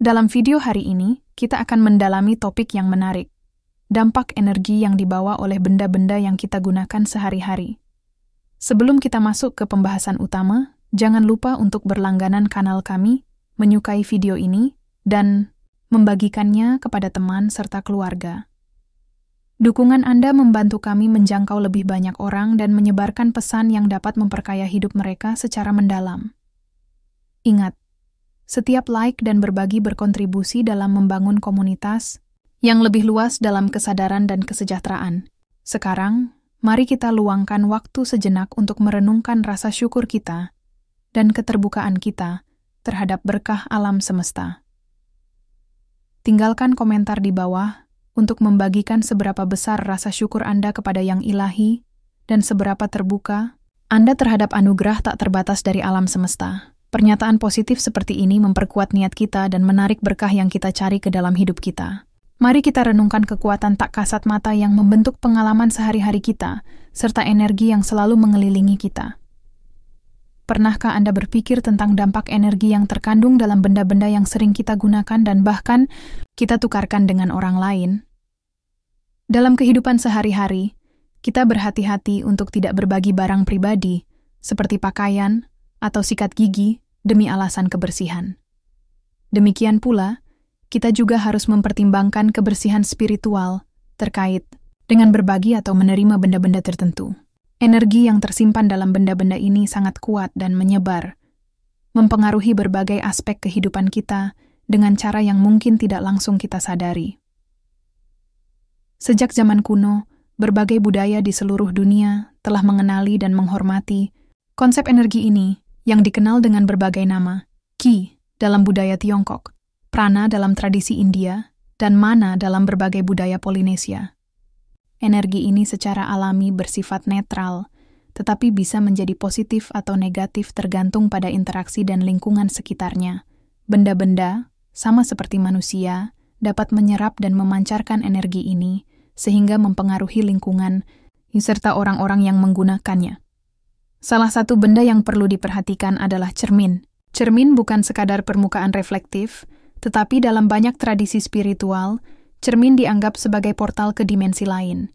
Dalam video hari ini, kita akan mendalami topik yang menarik, dampak energi yang dibawa oleh benda-benda yang kita gunakan sehari-hari. Sebelum kita masuk ke pembahasan utama, jangan lupa untuk berlangganan kanal kami, menyukai video ini, dan membagikannya kepada teman serta keluarga. Dukungan Anda membantu kami menjangkau lebih banyak orang dan menyebarkan pesan yang dapat memperkaya hidup mereka secara mendalam. Ingat, setiap like dan berbagi berkontribusi dalam membangun komunitas yang lebih luas dalam kesadaran dan kesejahteraan. Sekarang, mari kita luangkan waktu sejenak untuk merenungkan rasa syukur kita dan keterbukaan kita terhadap berkah alam semesta. Tinggalkan komentar di bawah untuk membagikan seberapa besar rasa syukur Anda kepada Yang Ilahi dan seberapa terbuka Anda terhadap anugerah tak terbatas dari alam semesta. Pernyataan positif seperti ini memperkuat niat kita dan menarik berkah yang kita cari ke dalam hidup kita. Mari kita renungkan kekuatan tak kasat mata yang membentuk pengalaman sehari-hari kita, serta energi yang selalu mengelilingi kita. Pernahkah Anda berpikir tentang dampak energi yang terkandung dalam benda-benda yang sering kita gunakan dan bahkan kita tukarkan dengan orang lain? Dalam kehidupan sehari-hari, kita berhati-hati untuk tidak berbagi barang pribadi, seperti pakaian atau sikat gigi, demi alasan kebersihan. Demikian pula, kita juga harus mempertimbangkan kebersihan spiritual terkait dengan berbagi atau menerima benda-benda tertentu. Energi yang tersimpan dalam benda-benda ini sangat kuat dan menyebar, mempengaruhi berbagai aspek kehidupan kita dengan cara yang mungkin tidak langsung kita sadari. Sejak zaman kuno, berbagai budaya di seluruh dunia telah mengenali dan menghormati konsep energi ini yang dikenal dengan berbagai nama: Qi dalam budaya Tiongkok, Prana dalam tradisi India, dan Mana dalam berbagai budaya Polinesia. Energi ini secara alami bersifat netral, tetapi bisa menjadi positif atau negatif tergantung pada interaksi dan lingkungan sekitarnya. Benda-benda, sama seperti manusia, dapat menyerap dan memancarkan energi ini, sehingga mempengaruhi lingkungan serta orang-orang yang menggunakannya. Salah satu benda yang perlu diperhatikan adalah cermin. Cermin bukan sekadar permukaan reflektif, tetapi dalam banyak tradisi spiritual, cermin dianggap sebagai portal ke dimensi lain.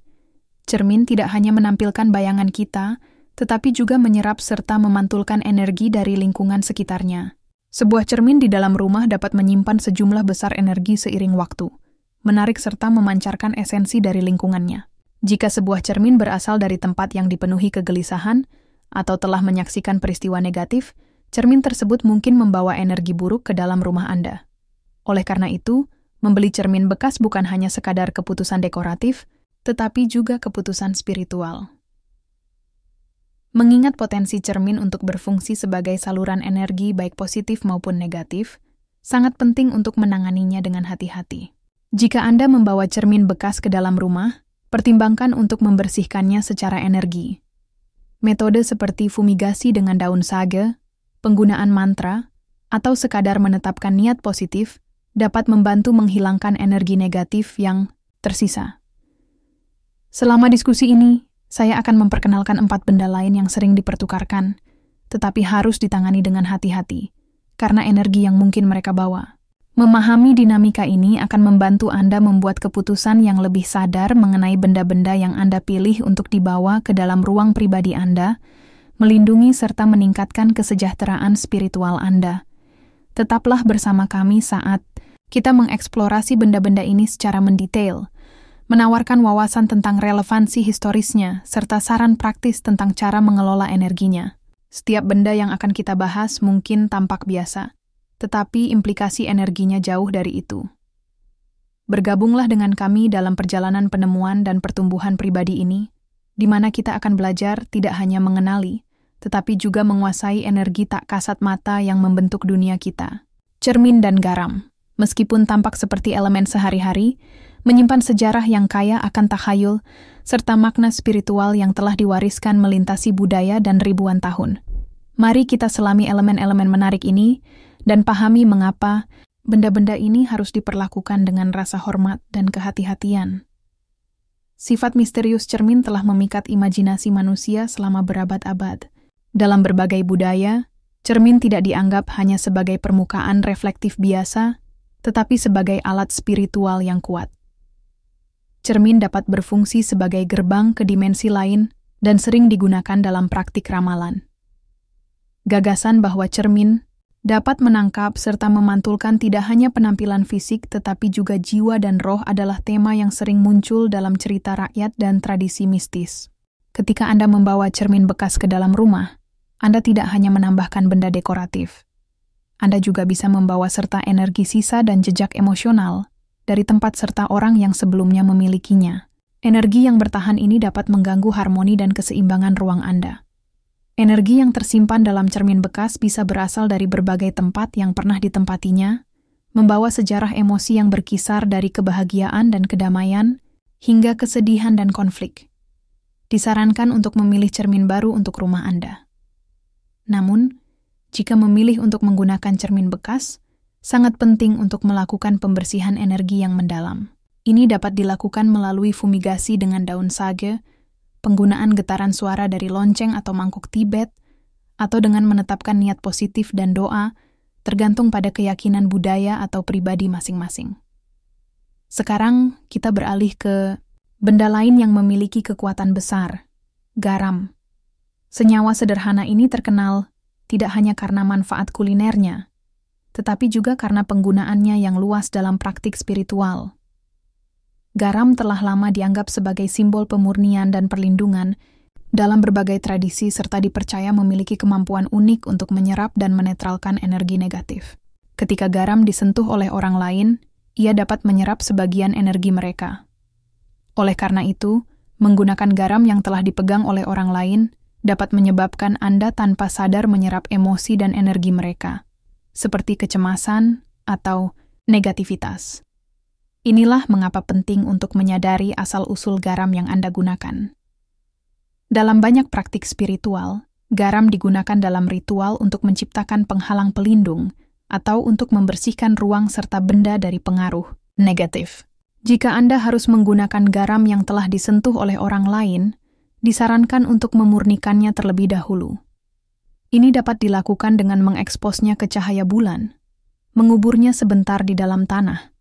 Cermin tidak hanya menampilkan bayangan kita, tetapi juga menyerap serta memantulkan energi dari lingkungan sekitarnya. Sebuah cermin di dalam rumah dapat menyimpan sejumlah besar energi seiring waktu, menarik serta memancarkan esensi dari lingkungannya. Jika sebuah cermin berasal dari tempat yang dipenuhi kegelisahan atau telah menyaksikan peristiwa negatif, cermin tersebut mungkin membawa energi buruk ke dalam rumah Anda. Oleh karena itu, membeli cermin bekas bukan hanya sekadar keputusan dekoratif, tetapi juga keputusan spiritual. Mengingat potensi cermin untuk berfungsi sebagai saluran energi baik positif maupun negatif, sangat penting untuk menanganinya dengan hati-hati. Jika Anda membawa cermin bekas ke dalam rumah, pertimbangkan untuk membersihkannya secara energi. Metode seperti fumigasi dengan daun sage, penggunaan mantra, atau sekadar menetapkan niat positif dapat membantu menghilangkan energi negatif yang tersisa. Selama diskusi ini, saya akan memperkenalkan 4 benda lain yang sering dipertukarkan, tetapi harus ditangani dengan hati-hati, karena energi yang mungkin mereka bawa. Memahami dinamika ini akan membantu Anda membuat keputusan yang lebih sadar mengenai benda-benda yang Anda pilih untuk dibawa ke dalam ruang pribadi Anda, melindungi serta meningkatkan kesejahteraan spiritual Anda. Tetaplah bersama kami saat kita mengeksplorasi benda-benda ini secara mendetail, menawarkan wawasan tentang relevansi historisnya, serta saran praktis tentang cara mengelola energinya. Setiap benda yang akan kita bahas mungkin tampak biasa, tetapi implikasi energinya jauh dari itu. Bergabunglah dengan kami dalam perjalanan penemuan dan pertumbuhan pribadi ini, di mana kita akan belajar tidak hanya mengenali, tetapi juga menguasai energi tak kasat mata yang membentuk dunia kita. Cermin dan garam, meskipun tampak seperti elemen sehari-hari, menyimpan sejarah yang kaya akan takhayul, serta makna spiritual yang telah diwariskan melintasi budaya dan ribuan tahun. Mari kita selami elemen-elemen menarik ini, dan pahami mengapa benda-benda ini harus diperlakukan dengan rasa hormat dan kehati-hatian. Sifat misterius cermin telah memikat imajinasi manusia selama berabad-abad. Dalam berbagai budaya, cermin tidak dianggap hanya sebagai permukaan reflektif biasa, tetapi sebagai alat spiritual yang kuat. Cermin dapat berfungsi sebagai gerbang ke dimensi lain dan sering digunakan dalam praktik ramalan. Gagasan bahwa cermin dapat menangkap serta memantulkan tidak hanya penampilan fisik tetapi juga jiwa dan roh adalah tema yang sering muncul dalam cerita rakyat dan tradisi mistis. Ketika Anda membawa cermin bekas ke dalam rumah, Anda tidak hanya menambahkan benda dekoratif. Anda juga bisa membawa serta energi sisa dan jejak emosional dari tempat serta orang yang sebelumnya memilikinya. Energi yang bertahan ini dapat mengganggu harmoni dan keseimbangan ruang Anda. Energi yang tersimpan dalam cermin bekas bisa berasal dari berbagai tempat yang pernah ditempatinya, membawa sejarah emosi yang berkisar dari kebahagiaan dan kedamaian hingga kesedihan dan konflik. Disarankan untuk memilih cermin baru untuk rumah Anda. Namun, jika memilih untuk menggunakan cermin bekas, sangat penting untuk melakukan pembersihan energi yang mendalam. Ini dapat dilakukan melalui fumigasi dengan daun sage, penggunaan getaran suara dari lonceng atau mangkuk Tibet, atau dengan menetapkan niat positif dan doa, tergantung pada keyakinan budaya atau pribadi masing-masing. Sekarang, kita beralih ke benda lain yang memiliki kekuatan besar, garam. Senyawa sederhana ini terkenal tidak hanya karena manfaat kulinernya, tetapi juga karena penggunaannya yang luas dalam praktik spiritual. Garam telah lama dianggap sebagai simbol pemurnian dan perlindungan dalam berbagai tradisi serta dipercaya memiliki kemampuan unik untuk menyerap dan menetralkan energi negatif. Ketika garam disentuh oleh orang lain, ia dapat menyerap sebagian energi mereka. Oleh karena itu, menggunakan garam yang telah dipegang oleh orang lain dapat menyebabkan Anda tanpa sadar menyerap emosi dan energi mereka, seperti kecemasan atau negativitas. Inilah mengapa penting untuk menyadari asal-usul garam yang Anda gunakan. Dalam banyak praktik spiritual, garam digunakan dalam ritual untuk menciptakan penghalang pelindung atau untuk membersihkan ruang serta benda dari pengaruh negatif. Jika Anda harus menggunakan garam yang telah disentuh oleh orang lain, disarankan untuk memurnikannya terlebih dahulu. Ini dapat dilakukan dengan mengeksposnya ke cahaya bulan, menguburnya sebentar di dalam tanah,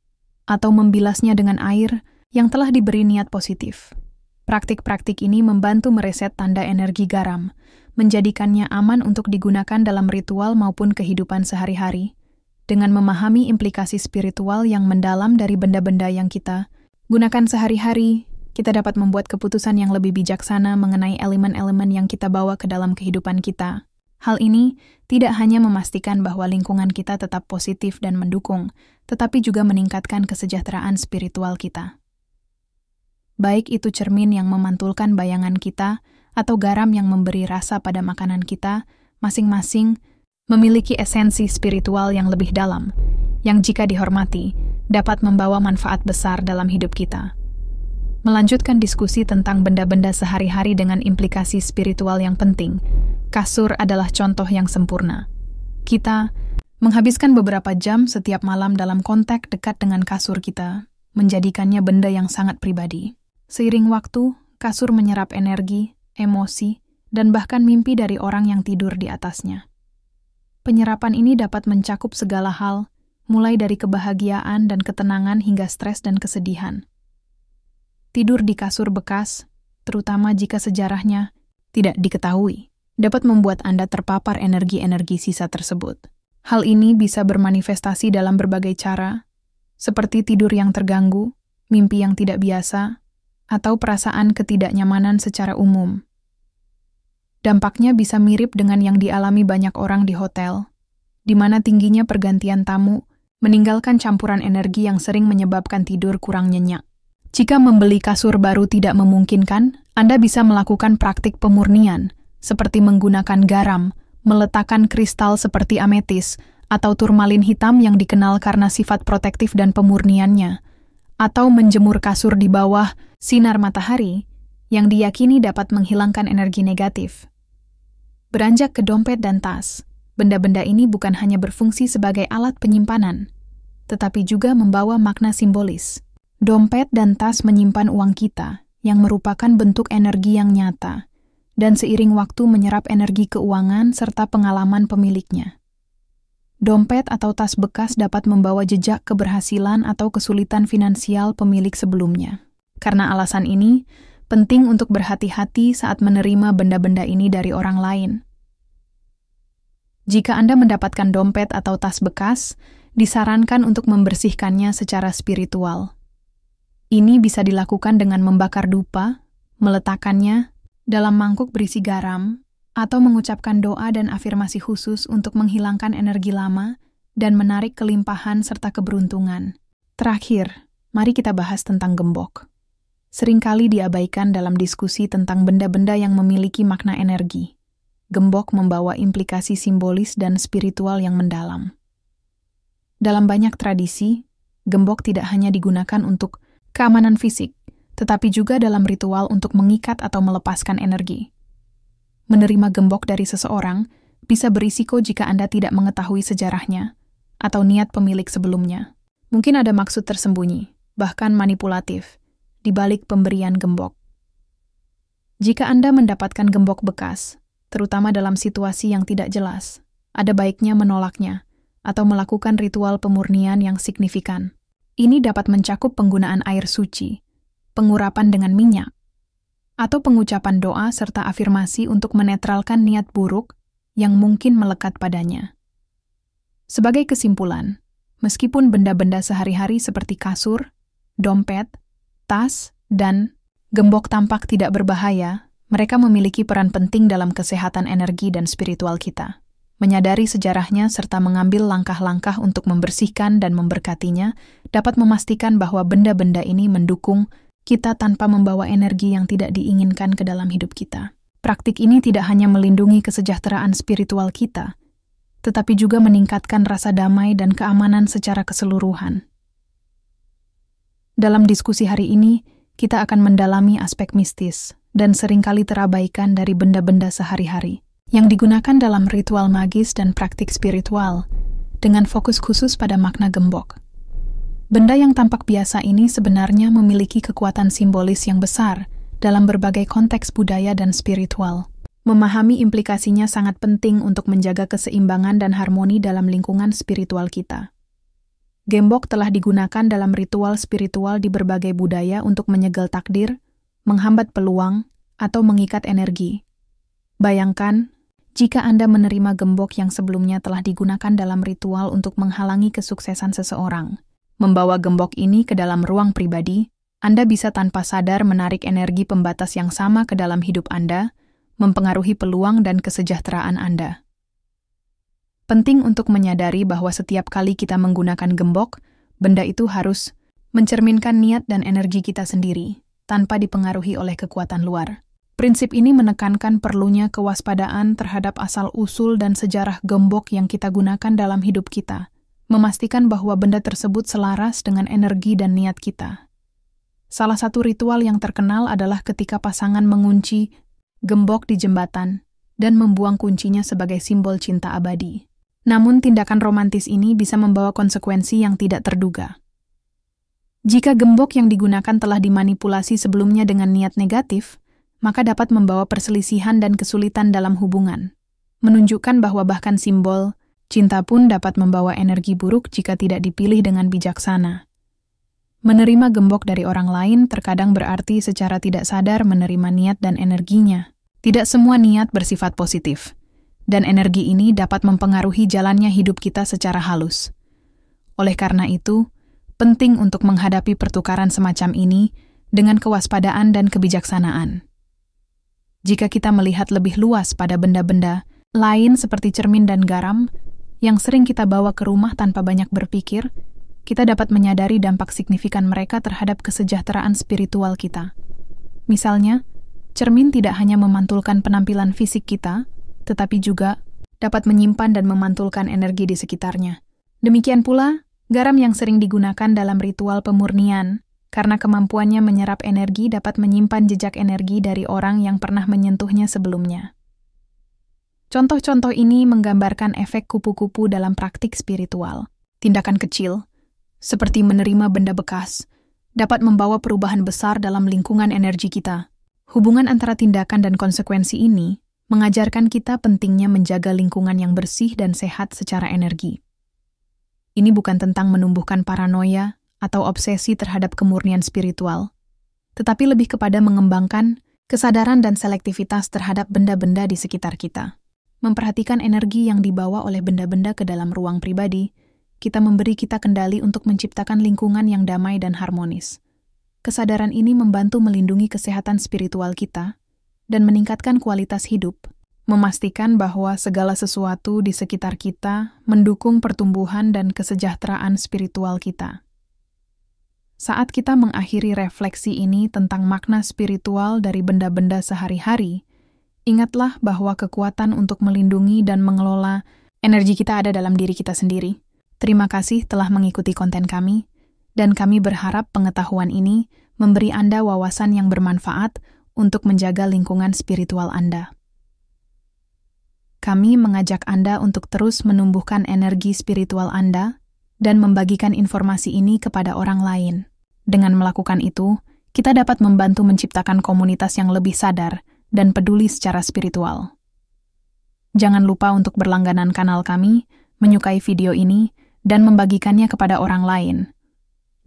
atau membilasnya dengan air yang telah diberi niat positif. Praktik-praktik ini membantu mereset tanda energi garam, menjadikannya aman untuk digunakan dalam ritual maupun kehidupan sehari-hari, dengan memahami implikasi spiritual yang mendalam dari benda-benda yang kita gunakan sehari-hari. Kita dapat membuat keputusan yang lebih bijaksana mengenai elemen-elemen yang kita bawa ke dalam kehidupan kita. Hal ini tidak hanya memastikan bahwa lingkungan kita tetap positif dan mendukung, tetapi juga meningkatkan kesejahteraan spiritual kita. Baik itu cermin yang memantulkan bayangan kita atau garam yang memberi rasa pada makanan kita, masing-masing memiliki esensi spiritual yang lebih dalam, yang jika dihormati, dapat membawa manfaat besar dalam hidup kita. Melanjutkan diskusi tentang benda-benda sehari-hari dengan implikasi spiritual yang penting, kasur adalah contoh yang sempurna. Kita menghabiskan beberapa jam setiap malam dalam kontak dekat dengan kasur kita, menjadikannya benda yang sangat pribadi. Seiring waktu, kasur menyerap energi, emosi, dan bahkan mimpi dari orang yang tidur di atasnya. Penyerapan ini dapat mencakup segala hal, mulai dari kebahagiaan dan ketenangan hingga stres dan kesedihan. Tidur di kasur bekas, terutama jika sejarahnya tidak diketahui, dapat membuat Anda terpapar energi-energi sisa tersebut. Hal ini bisa bermanifestasi dalam berbagai cara, seperti tidur yang terganggu, mimpi yang tidak biasa, atau perasaan ketidaknyamanan secara umum. Dampaknya bisa mirip dengan yang dialami banyak orang di hotel, di mana tingginya pergantian tamu meninggalkan campuran energi yang sering menyebabkan tidur kurang nyenyak. Jika membeli kasur baru tidak memungkinkan, Anda bisa melakukan praktik pemurnian, seperti menggunakan garam, meletakkan kristal seperti ametis, atau turmalin hitam yang dikenal karena sifat protektif dan pemurniannya, atau menjemur kasur di bawah sinar matahari, yang diyakini dapat menghilangkan energi negatif. Beranjak ke dompet dan tas, benda-benda ini bukan hanya berfungsi sebagai alat penyimpanan, tetapi juga membawa makna simbolis. Dompet dan tas menyimpan uang kita, yang merupakan bentuk energi yang nyata, dan seiring waktu menyerap energi keuangan serta pengalaman pemiliknya. Dompet atau tas bekas dapat membawa jejak keberhasilan atau kesulitan finansial pemilik sebelumnya. Karena alasan ini, penting untuk berhati-hati saat menerima benda-benda ini dari orang lain. Jika Anda mendapatkan dompet atau tas bekas, disarankan untuk membersihkannya secara spiritual. Ini bisa dilakukan dengan membakar dupa, meletakkannya dalam mangkuk berisi garam, atau mengucapkan doa dan afirmasi khusus untuk menghilangkan energi lama dan menarik kelimpahan serta keberuntungan. Terakhir, mari kita bahas tentang gembok. Seringkali diabaikan dalam diskusi tentang benda-benda yang memiliki makna energi. Gembok membawa implikasi simbolis dan spiritual yang mendalam. Dalam banyak tradisi, gembok tidak hanya digunakan untuk keamanan fisik, tetapi juga dalam ritual untuk mengikat atau melepaskan energi. Menerima gembok dari seseorang bisa berisiko jika Anda tidak mengetahui sejarahnya atau niat pemilik sebelumnya. Mungkin ada maksud tersembunyi, bahkan manipulatif, di balik pemberian gembok. Jika Anda mendapatkan gembok bekas, terutama dalam situasi yang tidak jelas, ada baiknya menolaknya atau melakukan ritual pemurnian yang signifikan. Ini dapat mencakup penggunaan air suci, pengurapan dengan minyak, atau pengucapan doa serta afirmasi untuk menetralkan niat buruk yang mungkin melekat padanya. Sebagai kesimpulan, meskipun benda-benda sehari-hari seperti kasur, dompet, tas, dan gembok tampak tidak berbahaya, mereka memiliki peran penting dalam kesehatan energi dan spiritual kita. Menyadari sejarahnya serta mengambil langkah-langkah untuk membersihkan dan memberkatinya dapat memastikan bahwa benda-benda ini mendukung kita tanpa membawa energi yang tidak diinginkan ke dalam hidup kita. Praktik ini tidak hanya melindungi kesejahteraan spiritual kita, tetapi juga meningkatkan rasa damai dan keamanan secara keseluruhan. Dalam diskusi hari ini, kita akan mendalami aspek mistis dan seringkali terabaikan dari benda-benda sehari-hari yang digunakan dalam ritual magis dan praktik spiritual, dengan fokus khusus pada makna gembok. Benda yang tampak biasa ini sebenarnya memiliki kekuatan simbolis yang besar dalam berbagai konteks budaya dan spiritual. Memahami implikasinya sangat penting untuk menjaga keseimbangan dan harmoni dalam lingkungan spiritual kita. Gembok telah digunakan dalam ritual spiritual di berbagai budaya untuk menyegel takdir, menghambat peluang, atau mengikat energi. Bayangkan, jika Anda menerima gembok yang sebelumnya telah digunakan dalam ritual untuk menghalangi kesuksesan seseorang. Membawa gembok ini ke dalam ruang pribadi, Anda bisa tanpa sadar menarik energi pembatas yang sama ke dalam hidup Anda, mempengaruhi peluang dan kesejahteraan Anda. Penting untuk menyadari bahwa setiap kali kita menggunakan gembok, benda itu harus mencerminkan niat dan energi kita sendiri, tanpa dipengaruhi oleh kekuatan luar. Prinsip ini menekankan perlunya kewaspadaan terhadap asal-usul dan sejarah gembok yang kita gunakan dalam hidup kita, memastikan bahwa benda tersebut selaras dengan energi dan niat kita. Salah satu ritual yang terkenal adalah ketika pasangan mengunci gembok di jembatan dan membuang kuncinya sebagai simbol cinta abadi. Namun tindakan romantis ini bisa membawa konsekuensi yang tidak terduga. Jika gembok yang digunakan telah dimanipulasi sebelumnya dengan niat negatif, maka dapat membawa perselisihan dan kesulitan dalam hubungan, menunjukkan bahwa bahkan simbol cinta pun dapat membawa energi buruk jika tidak dipilih dengan bijaksana. Menerima gembok dari orang lain terkadang berarti secara tidak sadar menerima niat dan energinya. Tidak semua niat bersifat positif, dan energi ini dapat mempengaruhi jalannya hidup kita secara halus. Oleh karena itu, penting untuk menghadapi pertukaran semacam ini dengan kewaspadaan dan kebijaksanaan. Jika kita melihat lebih luas pada benda-benda lain seperti cermin dan garam, yang sering kita bawa ke rumah tanpa banyak berpikir, kita dapat menyadari dampak signifikan mereka terhadap kesejahteraan spiritual kita. Misalnya, cermin tidak hanya memantulkan penampilan fisik kita, tetapi juga dapat menyimpan dan memantulkan energi di sekitarnya. Demikian pula, garam yang sering digunakan dalam ritual pemurnian, karena kemampuannya menyerap energi dapat menyimpan jejak energi dari orang yang pernah menyentuhnya sebelumnya. Contoh-contoh ini menggambarkan efek kupu-kupu dalam praktik spiritual. Tindakan kecil, seperti menerima benda bekas, dapat membawa perubahan besar dalam lingkungan energi kita. Hubungan antara tindakan dan konsekuensi ini mengajarkan kita pentingnya menjaga lingkungan yang bersih dan sehat secara energi. Ini bukan tentang menumbuhkan paranoia atau obsesi terhadap kemurnian spiritual, tetapi lebih kepada mengembangkan kesadaran dan selektivitas terhadap benda-benda di sekitar kita. Memperhatikan energi yang dibawa oleh benda-benda ke dalam ruang pribadi, kita memberi kita kendali untuk menciptakan lingkungan yang damai dan harmonis. Kesadaran ini membantu melindungi kesehatan spiritual kita dan meningkatkan kualitas hidup, memastikan bahwa segala sesuatu di sekitar kita mendukung pertumbuhan dan kesejahteraan spiritual kita. Saat kita mengakhiri refleksi ini tentang makna spiritual dari benda-benda sehari-hari, ingatlah bahwa kekuatan untuk melindungi dan mengelola energi kita ada dalam diri kita sendiri. Terima kasih telah mengikuti konten kami, dan kami berharap pengetahuan ini memberi Anda wawasan yang bermanfaat untuk menjaga lingkungan spiritual Anda. Kami mengajak Anda untuk terus menumbuhkan energi spiritual Anda dan membagikan informasi ini kepada orang lain. Dengan melakukan itu, kita dapat membantu menciptakan komunitas yang lebih sadar dan peduli secara spiritual. Jangan lupa untuk berlangganan kanal kami, menyukai video ini, dan membagikannya kepada orang lain.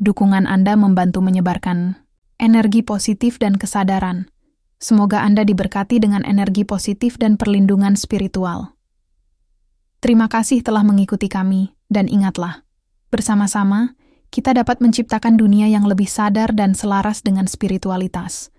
Dukungan Anda membantu menyebarkan energi positif dan kesadaran. Semoga Anda diberkati dengan energi positif dan perlindungan spiritual. Terima kasih telah mengikuti kami, dan ingatlah, bersama-sama, kita dapat menciptakan dunia yang lebih sadar dan selaras dengan spiritualitas.